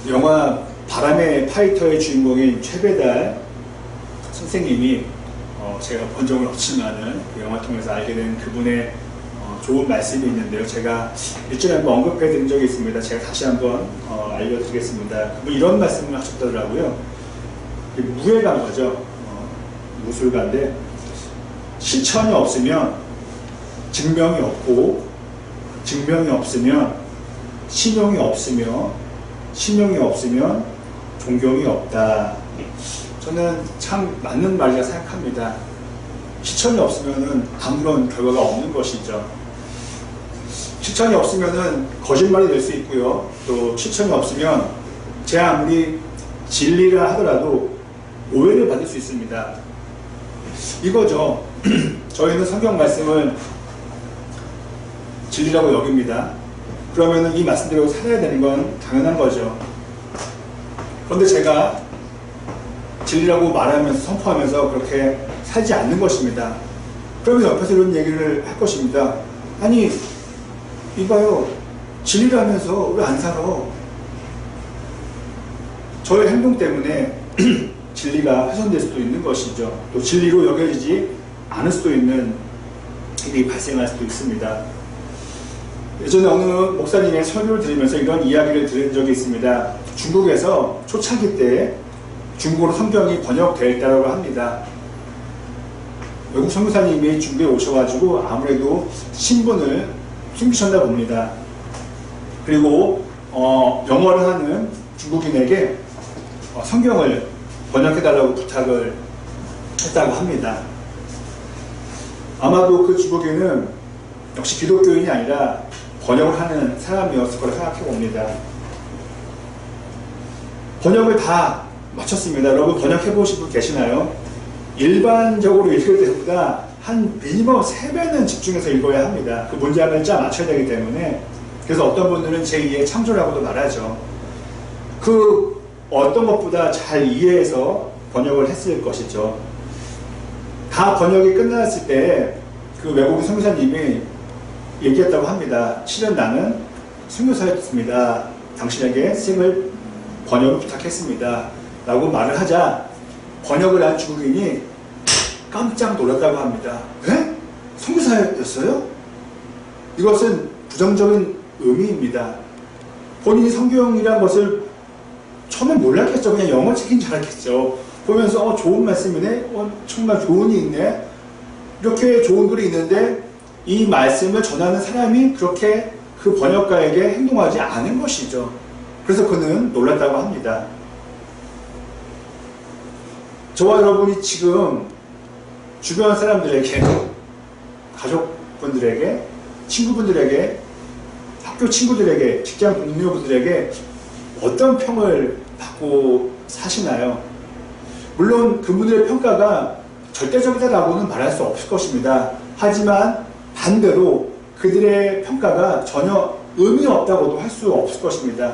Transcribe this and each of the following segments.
영화 바람의 파이터의 주인공인 최배달 선생님이 제가 본 적은 없지만은 그 영화 통해서 알게 된 그분의 좋은 말씀이 있는데요. 제가 일전에 한번 언급해 드린 적이 있습니다. 제가 다시 한번 알려드리겠습니다. 그분 이런 말씀을 하셨더라고요. 무예가인 거죠. 무술가인데 실천이 없으면 증명이 없고, 증명이 없으면 신용이 없으며, 신용이 없으면 존경이 없다. 저는 참 맞는 말이라 생각합니다. 실천이 없으면 아무런 결과가 없는 것이죠. 실천이 없으면 거짓말이 될 수 있고요. 또 실천이 없으면 제 아무리 진리라 하더라도 오해를 받을 수 있습니다. 이거죠. 저희는 성경 말씀을 진리라고 여깁니다. 그러면 이 말씀대로 살아야 되는 건 당연한 거죠. 그런데 제가 진리라고 말하면서 선포하면서 그렇게 살지 않는 것입니다. 그러면 옆에서 이런 얘기를 할 것입니다. 아니 이봐요, 진리라면서 왜 안 살아? 저의 행동 때문에 진리가 훼손될 수도 있는 것이죠. 또 진리로 여겨지지 않을 수도 있는 일이 발생할 수도 있습니다. 예전에 어느 목사님의 설교를 들으면서 이런 이야기를 들은 적이 있습니다. 중국에서 초창기 때 중국어로 성경이 번역되었다고 합니다. 외국 선교사님이 중국에 오셔가지고 아무래도 신분을 숨기셨나 봅니다. 그리고 영어를 하는 중국인에게 성경을 번역해달라고 부탁을 했다고 합니다. 아마도 그 중국인은 역시 기독교인이 아니라 번역을 하는 사람이었을 거라 생각해 봅니다. 번역을 다 마쳤습니다. 여러분 번역해 보신 분 계시나요? 일반적으로 읽을 때보다 한 미니멈 3배는 집중해서 읽어야 합니다. 그 문제 한 글자 맞춰야 되기 때문에. 그래서 어떤 분들은 제2의 창조라고도 말하죠. 그 어떤 것보다 잘 이해해서 번역을 했을 것이죠. 다 번역이 끝났을 때 그 외국인 선교사님이 얘기했다고 합니다. 실은 나는 선교사였습니다. 당신에게 책을 번역을 부탁했습니다. 라고 말을 하자 번역을 한 중국인이 깜짝 놀랐다고 합니다. 에? 선교사였어요? 이것은 부정적인 의미입니다. 본인이 성경이라는 것을 처음엔 몰랐겠죠. 그냥 영어 책인 줄 알았겠죠. 보면서 좋은 말씀이네, 정말 교훈이 있네, 이렇게 좋은 글이 있는데 이 말씀을 전하는 사람이 그렇게 그 번역가에게 행동하지 않은 것이죠. 그래서 그는 놀랐다고 합니다. 저와 여러분이 지금 주변 사람들에게, 가족분들에게, 친구분들에게, 학교 친구들에게, 직장 동료분들에게 어떤 평을 받고 사시나요? 물론 그분들의 평가가 절대적이다라고는 말할 수 없을 것입니다. 하지만 반대로 그들의 평가가 전혀 의미 없다고도 할 수 없을 것입니다.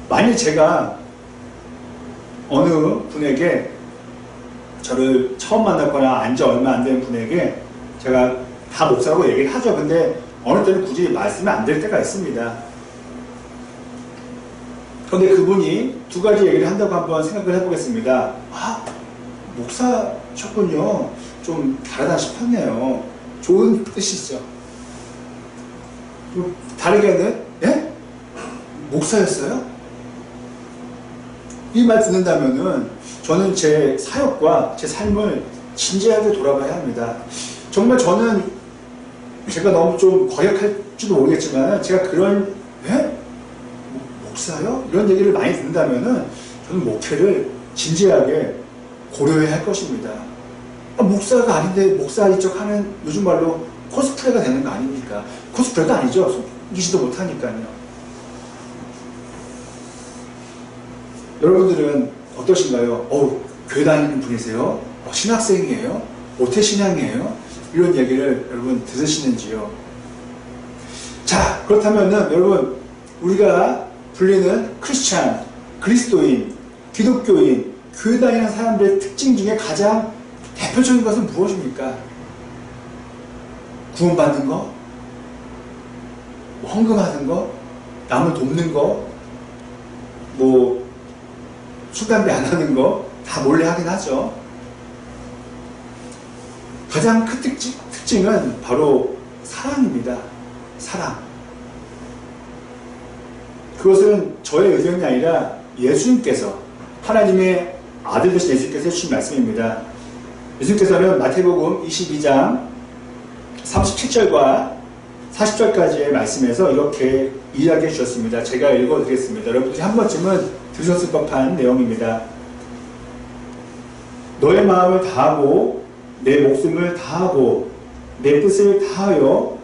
만일 제가 어느 분에게, 저를 처음 만났거나 안지 얼마 안 된 분에게 제가 다 목사라고 얘기를 하죠. 근데 어느 때는 굳이 말씀이 안 될 때가 있습니다. 그런데 그분이 두 가지 얘기를 한다고 한번 생각을 해보겠습니다. 아, 목사셨군요. 좀 다르다 싶었네요. 좋은 뜻이죠. 다르게는, 예? 목사였어요? 이 말 듣는다면은 저는 제 사역과 제 삶을 진지하게 돌아봐야 합니다. 정말 저는 제가 너무 좀 거역할지도 모르겠지만 제가 그런, 예? 목사요? 이런 얘기를 많이 듣는다면은 저는 목회를 진지하게 고려해야 할 것입니다. 목사가 아닌데 목사인 척 하는, 요즘 말로 코스프레가 되는 거 아닙니까? 코스프레가 아니죠. 이기지도 못하니까요. 여러분들은 어떠신가요? 교회 다니는 분이세요? 신학생이에요? 모태신앙이에요? 이런 얘기를 여러분 들으시는지요? 자, 그렇다면은 여러분, 우리가 불리는 크리스찬, 그리스도인, 기독교인, 교회 다니는 사람들의 특징 중에 가장 대표적인 것은 무엇입니까? 구원받는 거? 헌금하는 거? 남을 돕는 거, 뭐 술, 담배 안 하는 거 다 몰래 하긴 하죠. 가장 큰 특징은 바로 사랑입니다. 사랑. 그것은 저의 의견이 아니라 예수님께서, 하나님의 아들 되신 예수님께서 해주신 말씀입니다. 예수님께서는 마태복음 22장 37절과 40절까지의 말씀에서 이렇게 이야기해 주셨습니다. 제가 읽어드리겠습니다. 여러분들이 한 번쯤은 들으셨을 법한 내용입니다. 너의 마음을 다하고 내 목숨을 다하고 내 뜻을 다하여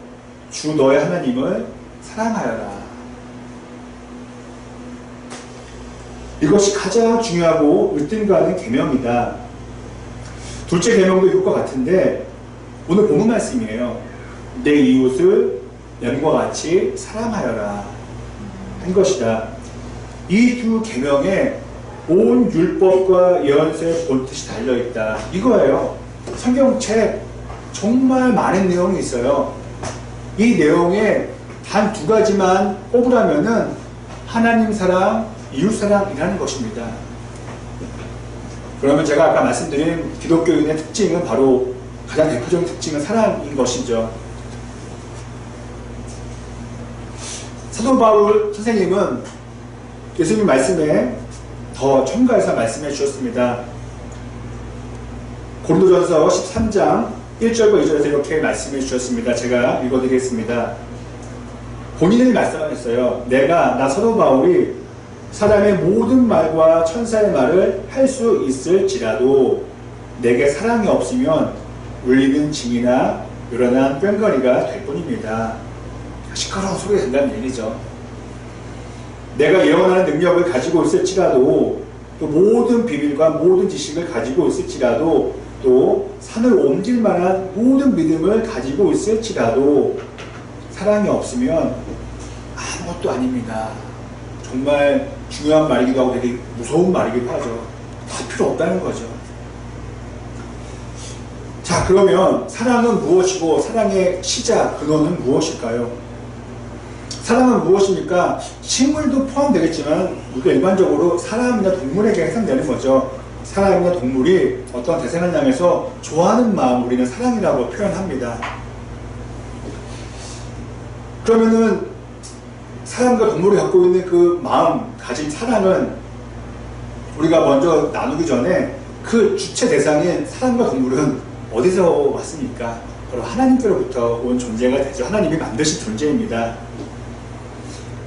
주 너의 하나님을 사랑하여라. 이것이 가장 중요하고 으뜸가는 계명이다. 둘째 계명도 이것과 같은데 오늘 본문 말씀이에요. 내 이웃을 남과 같이 사랑하여라 한 것이다. 이 두 계명에 온 율법과 예언서의 본뜻이 달려있다. 이거예요. 성경책 정말 많은 내용이 있어요. 이 내용에 단 두 가지만 꼽으라면은 하나님 사랑, 이웃 사랑이라는 것입니다. 그러면 제가 아까 말씀드린 기독교인의 특징은 바로 가장 대표적인 특징은 사랑인 것이죠. 사도 바울 선생님은 예수님 말씀에 더 첨가해서 말씀해 주셨습니다. 고린도전서 13장 1절과 2절에서 이렇게 말씀해 주셨습니다. 제가 읽어드리겠습니다. 본인이 말씀하셨어요. 나 사도 바울이 사람의 모든 말과 천사의 말을 할 수 있을지라도 내게 사랑이 없으면 울리는 징이나 요란한 꽹과리가 될 뿐입니다. 시끄러운 소리가 된다는 얘기죠. 내가 예언하는 능력을 가지고 있을지라도 또 모든 비밀과 모든 지식을 가지고 있을지라도 또 산을 옮길 만한 모든 믿음을 가지고 있을지라도 사랑이 없으면 아무것도 아닙니다. 정말 중요한 말이기도 하고 되게 무서운 말이기도 하죠. 다 필요 없다는 거죠. 자, 그러면 사랑은 무엇이고 사랑의 시작, 근원은 무엇일까요? 사랑은 무엇입니까? 식물도 포함되겠지만 우리가 일반적으로 사람이나 동물에게 해당되는 거죠. 사람이나 동물이 어떤 대상을 향해서 좋아하는 마음, 우리는 사랑이라고 표현합니다. 그러면은 사람과 동물이 갖고 있는 그 마음, 가진 사랑은 우리가 먼저 나누기 전에 그 주체 대상인 사람과 동물은 어디서 왔습니까? 바로 하나님께로부터 온 존재가 되죠. 하나님이 만드신 존재입니다.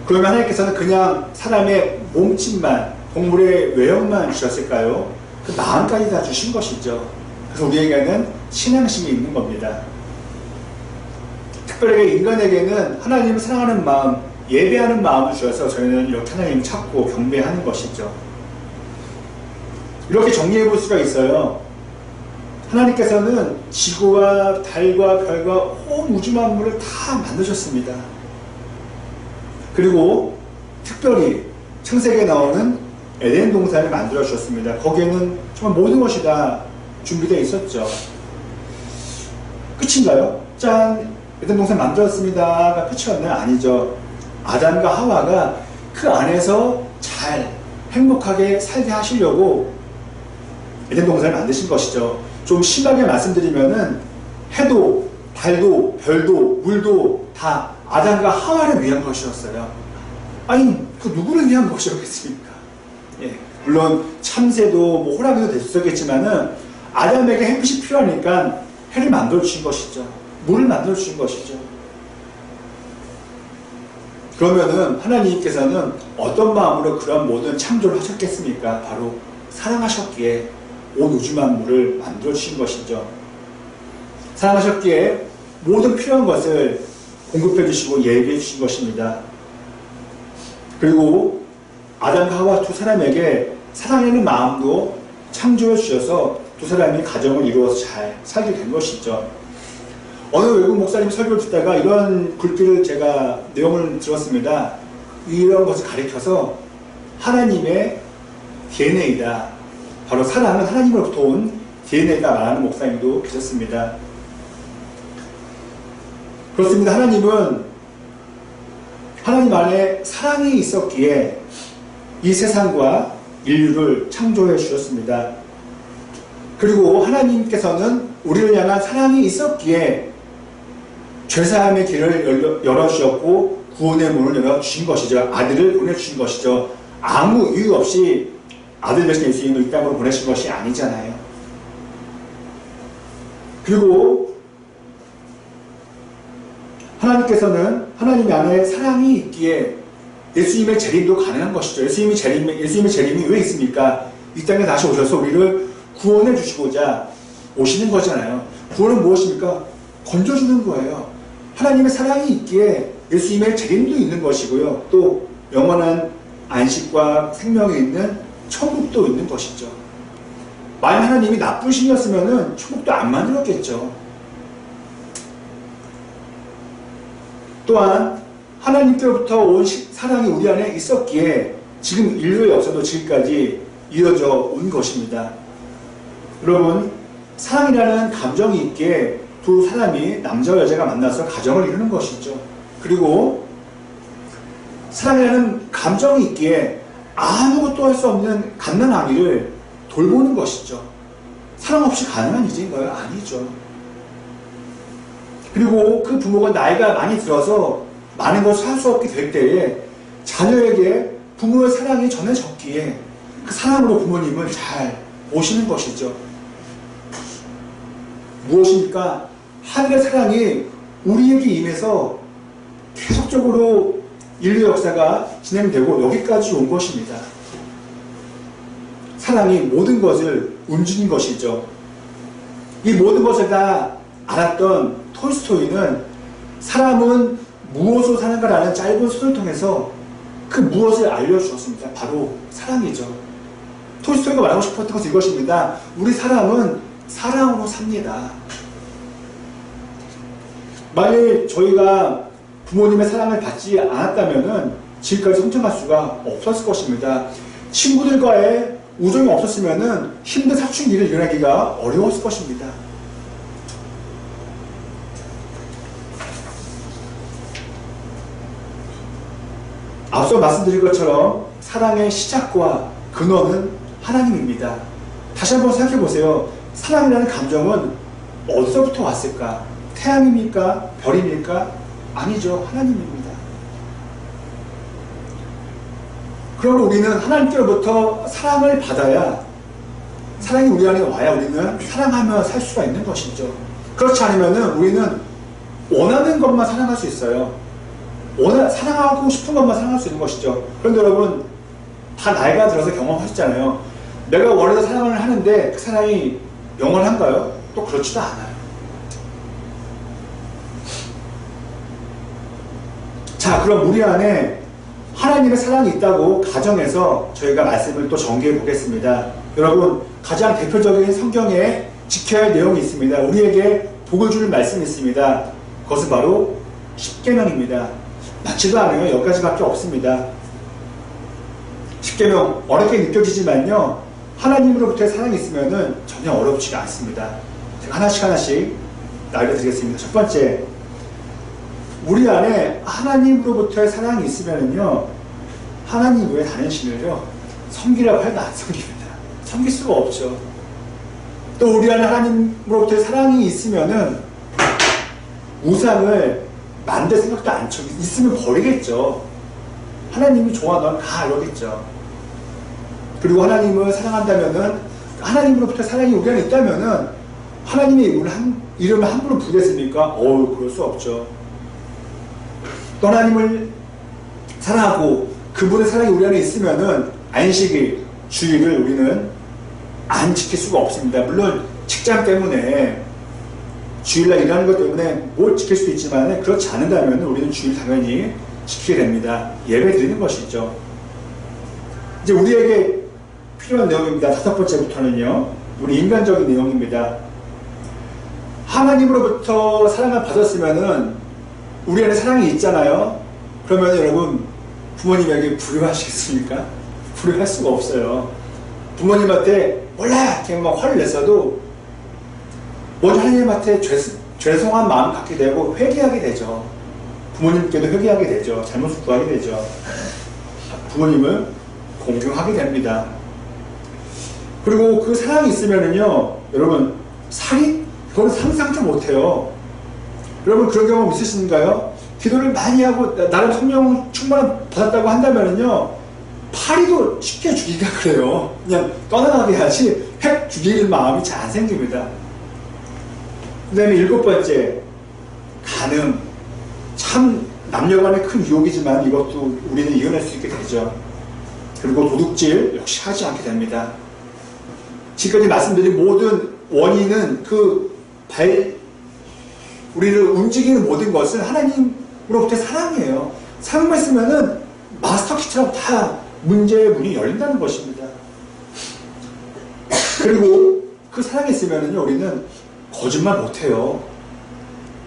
그러면 하나님께서는 그냥 사람의 몸집만, 동물의 외형만 주셨을까요? 그 마음까지 다 주신 것이죠. 그래서 우리에게는 신앙심이 있는 겁니다. 특별히 인간에게는 하나님을 사랑하는 마음, 예배하는 마음을 주셔서 저희는 이렇게 하나님을 찾고 경배하는 것이죠. 이렇게 정리해 볼 수가 있어요. 하나님께서는 지구와 달과 별과 온 우주 만물을 다 만드셨습니다. 그리고 특별히 창세기에 나오는 에덴 동산을 만들어 주셨습니다. 거기에는 정말 모든 것이 다 준비되어 있었죠. 끝인가요? 짠! 에덴 동산 만들었습니다가 끝이었나요? 아니죠. 아담과 하와가 그 안에서 잘 행복하게 살게 하시려고 에덴 동산을 만드신 것이죠. 좀 심하게 말씀드리면은 해도, 달도, 별도, 물도 다 아담과 하와를 위한 것이었어요. 아니, 그 누구를 위한 것이었겠습니까? 예, 물론 참새도 뭐 호랑이도 됐었겠지만은 아담에게 햇빛이 필요하니까 해를 만들어 주신 것이죠. 물을 만들어 주신 것이죠. 그러면은 하나님께서는 어떤 마음으로 그런 모든 창조를 하셨겠습니까? 바로 사랑하셨기에 온 우주 만물을 만들어 주신 것이죠. 사랑하셨기에 모든 필요한 것을 공급해 주시고 예비해 주신 것입니다. 그리고 아담과 하와 두 사람에게 사랑하는 마음도 창조해 주셔서 두 사람이 가정을 이루어서 잘 살게 된 것이죠. 어느 외국 목사님 설교를 듣다가 이런 글귀를 제가 내용을 들었습니다. 이런 것을 가리켜서 하나님의 DNA이다. 바로 사랑은 하나님으로부터 온 DNA다 말하는 목사님도 계셨습니다. 그렇습니다. 하나님은 하나님 안에 사랑이 있었기에 이 세상과 인류를 창조해 주셨습니다. 그리고 하나님께서는 우리를 향한 사랑이 있었기에 죄사함의 길을 열어주셨고 구원의 문을 열어주신 것이죠. 아들을 보내주신 것이죠. 아무 이유 없이 아들 대신 예수님을 이 땅으로 보내신 것이 아니잖아요. 그리고 하나님께서는 하나님 안에 사랑이 있기에 예수님의 재림도 가능한 것이죠. 예수님의 재림이 왜 있습니까? 이 땅에 다시 오셔서 우리를 구원해 주시고자 오시는 거잖아요. 구원은 무엇입니까? 건져주는 거예요. 하나님의 사랑이 있기에 예수님의 재림도 있는 것이고요. 또 영원한 안식과 생명이 있는 천국도 있는 것이죠. 만약 하나님이 나쁘신이었으면 천국도 안 만들었겠죠. 또한 하나님께로부터 온 사랑이 우리 안에 있었기에 지금 인류의 역사도 지금까지 이어져 온 것입니다. 여러분, 사랑이라는 감정이 있기에 두 사람이 남자와 여자가 만나서 가정을 이루는 것이죠. 그리고 사랑이라는 감정이 있기에 아무것도 할 수 없는 갓난아기를 돌보는 것이죠. 사랑 없이 가능한 일인가요? 아니죠. 그리고 그 부모가 나이가 많이 들어서 많은 것을 할 수 없게 될 때에 자녀에게 부모의 사랑이 전해졌기에 그 사랑으로 부모님을 잘 모시는 것이죠. 무엇입니까? 하늘의 사랑이 우리에게 임해서 계속적으로 인류 역사가 진행되고 여기까지 온 것입니다. 사랑이 모든 것을 움직인 것이죠. 이 모든 것을 다 알았던 톨스토이는 사람은 무엇으로 사는가라는 짧은 소설을 통해서 그 무엇을 알려주었습니다. 바로 사랑이죠. 톨스토이가 말하고 싶었던 것은 이것입니다. 우리 사람은 사랑으로 삽니다. 만일 저희가 부모님의 사랑을 받지 않았다면 지금까지 성장할 수가 없었을 것입니다. 친구들과의 우정이 없었으면 힘든 사춘기를 일어나기가 어려웠을 것입니다. 앞서 말씀드린 것처럼 사랑의 시작과 근원은 하나님입니다. 다시 한번 생각해 보세요. 사랑이라는 감정은 어디서부터 왔을까? 태양입니까? 별입니까? 아니죠. 하나님입니다. 그러므로 우리는 하나님께로부터 사랑을 받아야, 사랑이 우리 안에 와야 우리는 사랑하며 살 수가 있는 것이죠. 그렇지 않으면 우리는 원하는 것만 사랑할 수 있어요. 사랑하고 싶은 것만 사랑할 수 있는 것이죠. 그런데 여러분, 다 나이가 들어서 경험하셨잖아요. 내가 원해서 사랑을 하는데 그 사랑이 영원한가요? 또 그렇지도 않아요. 자, 그럼 우리 안에 하나님의 사랑이 있다고 가정해서 저희가 말씀을 또 전개해 보겠습니다. 여러분, 가장 대표적인 성경에 지켜야 할 내용이 있습니다. 우리에게 복을 주는 말씀이 있습니다. 그것은 바로 십계명입니다. 많지도 않아요. 여기까지밖에 없습니다. 십계명 어렵게 느껴지지만요, 하나님으로부터의 사랑이 있으면 전혀 어렵지가 않습니다. 제가 하나씩 알려드리겠습니다. 첫 번째, 우리 안에 하나님으로부터의 사랑이 있으면요, 하나님 외에 다른 신을요 섬기라고 해도 안 섬깁니다. 섬길 수가 없죠. 또 우리 안에 하나님으로부터의 사랑이 있으면은 우상을 만들 생각도 안 쳐. 있으면 버리겠죠. 하나님이 좋아, 넌 가, 이러겠죠. 그리고 하나님을 사랑한다면은, 하나님으로부터 사랑이 우리 안에 있다면은 하나님의 이름을 함부로 부르겠습니까? 그럴 수 없죠. 또 하나님을 사랑하고 그분의 사랑이 우리 안에 있으면은 안식일, 주일을 우리는 안 지킬 수가 없습니다. 물론 직장 때문에 주일날 일하는 것 때문에 뭘 지킬 수도 있지만, 그렇지 않는다면 우리는 주일 당연히 지키게 됩니다. 예배 드리는 것이죠. 이제 우리에게 필요한 내용입니다. 다섯 번째부터는요, 우리 인간적인 내용입니다. 하나님으로부터 사랑을 받았으면은 우리 안에 사랑이 있잖아요. 그러면 여러분, 부모님에게 불효하시겠습니까? 불효할 수가 없어요. 부모님한테 몰라! 그냥 막 화를 냈어도 먼저 하나님한테 죄송한 마음 갖게 되고 회개하게 되죠. 부모님께도 회개하게 되죠. 잘못을 구하게 되죠. 부모님을 공경하게 됩니다. 그리고 그 사랑이 있으면은요, 여러분, 살이? 그건 상상도 못해요. 여러분, 그런 경험 있으신가요? 기도를 많이 하고, 나름 성령 충만을 받았다고 한다면은요, 파리도 쉽게 죽이기가 그래요. 그냥 떠나가게 하지, 획 죽일 마음이 잘 안 생깁니다. 그 다음에 7번째, 간음. 참, 남녀간의 큰 유혹이지만 이것도 우리는 이겨낼 수 있게 되죠. 그리고 도둑질 역시 하지 않게 됩니다. 지금까지 말씀드린 모든 원인은 우리를 움직이는 모든 것은 하나님으로부터의 사랑이에요. 사랑만 있으면은 마스터 키처럼 다 문제의 문이 열린다는 것입니다. 그리고 그 사랑이 있으면은요, 우리는 거짓말 못해요.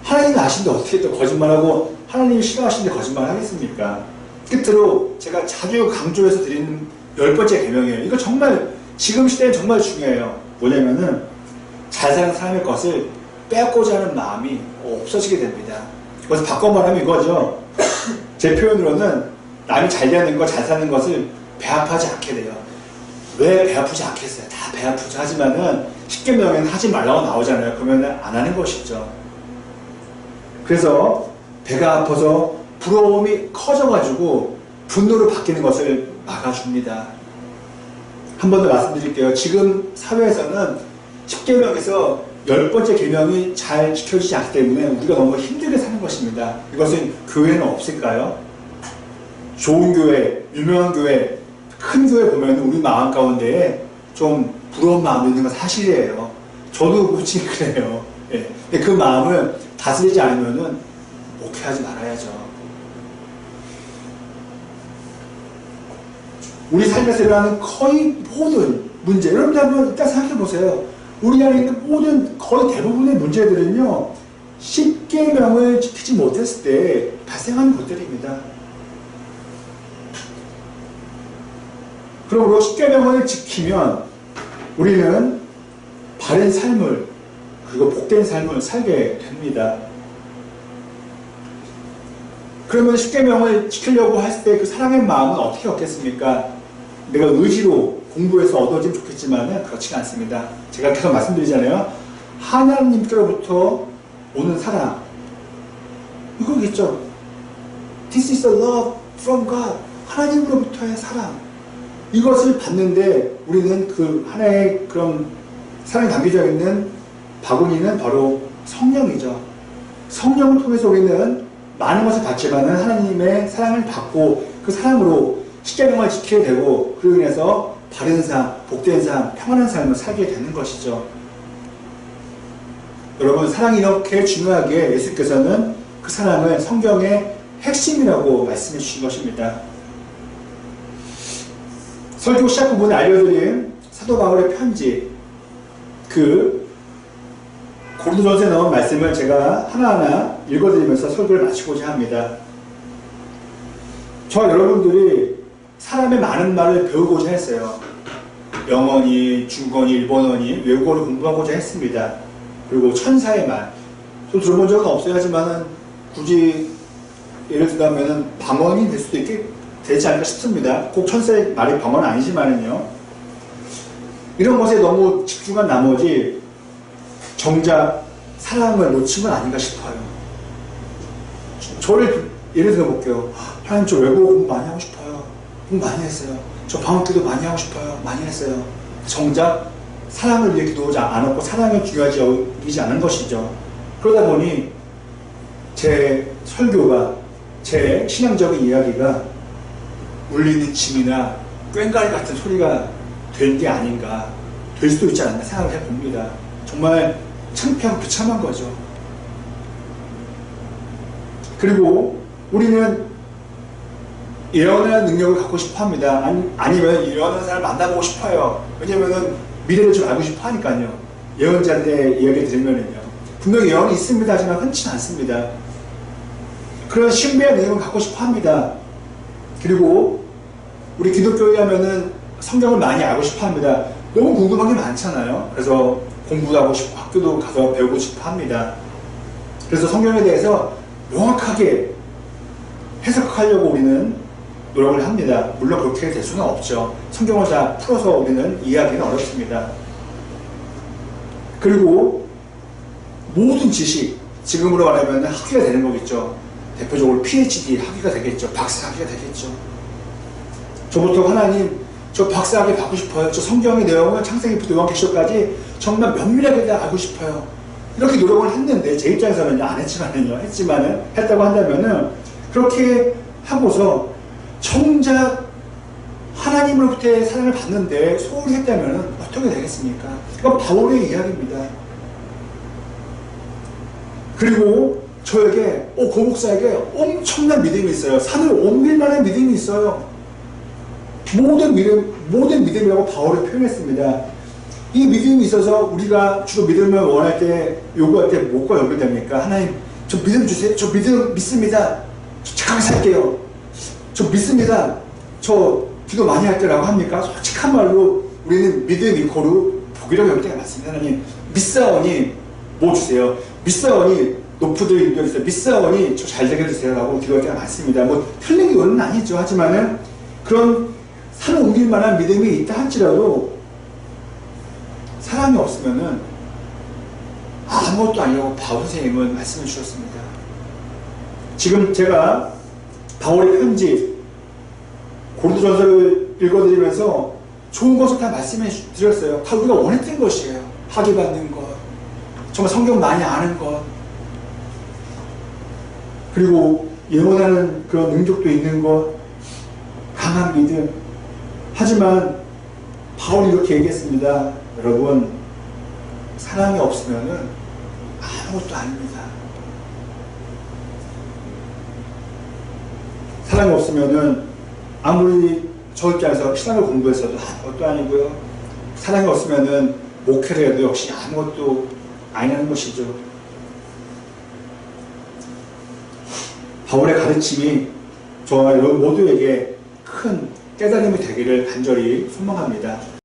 하나님이 아신데 어떻게 또 거짓말하고 하나님이 싫어하시는데 거짓말 하겠습니까? 끝으로 제가 자주 강조해서 드리는 10번째 계명이에요. 이거 정말 지금 시대엔 정말 중요해요. 뭐냐면은 잘 사는 사람의 것을 빼앗고자 하는 마음이 없어지게 됩니다. 그래서 바꿔 말하면 이거죠. 제 표현으로는 남이 잘 되는 것, 잘 사는 것을 배합하지 않게 돼요. 왜 배아프지 않겠어요? 다 배아프죠. 하지만은 십계명에는 하지 말라고 나오잖아요. 그러면 안 하는 것이죠. 그래서 배가 아파서 부러움이 커져가지고 분노로 바뀌는 것을 막아줍니다. 한 번 더 말씀드릴게요. 지금 사회에서는 십계명에서 10번째 계명이 잘 지켜지지 않기 때문에 우리가 너무 힘들게 사는 것입니다. 이것은 교회는 없을까요? 좋은 교회, 유명한 교회, 큰 교회 보면 우리 마음 가운데에 좀 부러운 마음이 있는 건 사실이에요. 저도 솔직히 그래요. 예. 근데 그 마음을 다스리지 않으면은 목회하지 말아야죠. 우리 삶에서 일어나는 거의 모든 문제, 여러분들 한번 일단 생각해 보세요. 우리 안에 있는 모든 거의 대부분의 문제들은요, 십계명을 지키지 못했을 때 발생하는 것들입니다. 그러므로 십계명을 지키면 우리는 바른 삶을, 그리고 복된 삶을 살게 됩니다. 그러면 십계명을 지키려고 했을 때 그 사랑의 마음은 어떻게 얻겠습니까? 내가 의지로 공부해서 얻어지면 좋겠지만 그렇지가 않습니다. 제가 계속 말씀드리잖아요. 하나님께로부터 오는 사랑, 이거겠죠. This is the love from God. 하나님으로부터의 사랑. 이것을 받는데 우리는 그 하나의 그런 사랑이 담겨져 있는 바구니는 바로 성령이죠. 성령을 통해서 우리는 많은 것을 받지만 하나님의 사랑을 받고 그 사랑으로 십계명을 지키게 되고 그로 인해서 바른 삶, 복된 삶, 평안한 삶을 살게 되는 것이죠. 여러분, 사랑이 이렇게 중요하게 예수께서는 그 사랑을 성경의 핵심이라고 말씀해 주신 것입니다. 설교 시작 부분에 알려드린 사도 바울의 편지, 그 고린도전서에 나온 말씀을 제가 하나하나 읽어드리면서 설교를 마치고자 합니다. 저 여러분들이 사람의 많은 말을 배우고자 했어요. 영어니, 중국어니, 일본어니, 외국어를 공부하고자 했습니다. 그리고 천사의 말. 저 들어본 적은 없어요. 하지만 굳이 예를 들자면 방언이 될 수도 있게 되지 않을까 싶습니다. 꼭 천사의 말이 방언은 아니지만은요. 이런 것에 너무 집중한 나머지 정작 사랑을 놓친 건 아닌가 싶어요. 저를 예를 들어볼게요. 하나님, 저 외국어 공부 많이 하고 싶어요. 공부 많이 했어요. 저 방언기도 많이 하고 싶어요. 많이 했어요. 정작 사랑을 위해 기도하지 않았고 사랑을 중요하지 여기지 않은 것이죠. 그러다 보니 제 설교가, 제 신앙적인 이야기가 울리는 짐이나 꽹과리 같은 소리가 된 게 아닌가, 될 수도 있지 않나 생각을 해봅니다. 정말 창피하고 비참한 거죠. 그리고 우리는 예언의 능력을 갖고 싶어 합니다. 아니면 예언하는 사람을 만나보고 싶어요. 왜냐면은 미래를 좀 알고 싶어 하니까요. 예언자들의 이야기를 들으면은요. 분명히 예언이 있습니다. 하지만 흔치는 않습니다. 그런 신비한 능력을 갖고 싶어 합니다. 그리고 우리 기독교에 하면은 성경을 많이 알고 싶어 합니다. 너무 궁금한 게 많잖아요. 그래서 공부도 하고 싶고 학교도 가서 배우고 싶어 합니다. 그래서 성경에 대해서 명확하게 해석하려고 우리는 노력을 합니다. 물론 그렇게 될 수는 없죠. 성경을 다 풀어서 우리는 이해하기는 어렵습니다. 그리고 모든 지식, 지금으로 말하면 학위가 되는 거겠죠. 대표적으로 PhD 학위가 되겠죠. 박사 학위가 되겠죠. 저부터 하나님, 저 박사 학위 받고 싶어요. 저 성경의 내용을 창세기부터 요한계시록까지 정말 면밀하게 다 알고 싶어요. 이렇게 노력을 했는데, 제 입장에서는 안 했지만은, 했다고 한다면은, 그렇게 하고서 정작 하나님으로부터의 사랑을 받는데 소홀히 했다면 어떻게 되겠습니까? 이건 바울의 이야기입니다. 그리고 저에게, 고 목사에게 엄청난 믿음이 있어요. 산을 옮길 만한 믿음이 있어요. 모든 믿음이라고 바울이 표현했습니다. 이 믿음이 있어서 우리가 주로 믿음을 원할 때, 요구할 때 뭐가 연결됩니까? 하나님, 저 믿음 주세요. 저 믿음 믿습니다. 저 착하게 살게요. 저 믿습니다. 저 기도 많이 할 때라고 합니까? 솔직한 말로 우리는 믿음 이코르 복이라고 여길 때가 많습니다. 하나님, 믿사오니 뭐 주세요? 믿사오니 높이들 인도해주세요. 믿사오니 저 잘되게 해주세요. 라고 기도할 때가 많습니다. 뭐 틀린 기도는 아니죠. 하지만은 그런 산을 옮길 만한 믿음이 있다 할지라도 사랑이 없으면은 아무것도 아니라고 바울 선생님은 말씀을 주셨습니다. 지금 제가 바울의 편지 고린도전서를 읽어드리면서 좋은 것을 다 말씀해 드렸어요. 다 우리가 원했던 것이에요. 학위 받는 것, 정말 성경 많이 아는 것, 그리고 예언하는 그런 능력도 있는 것, 강한 믿음. 하지만 바울이 이렇게 얘기했습니다. 여러분, 사랑이 없으면은 아무것도 아닙니다. 사랑이 없으면은 아무리 저 입장에서 신학을 공부했어도 아무것도 아니고요. 사랑이 없으면은 목회를 해도 역시 아무것도 아니라는 것이죠. 바울의 가르침이 저와 여러분 모두에게 큰 깨달음이 되기를 간절히 소망합니다.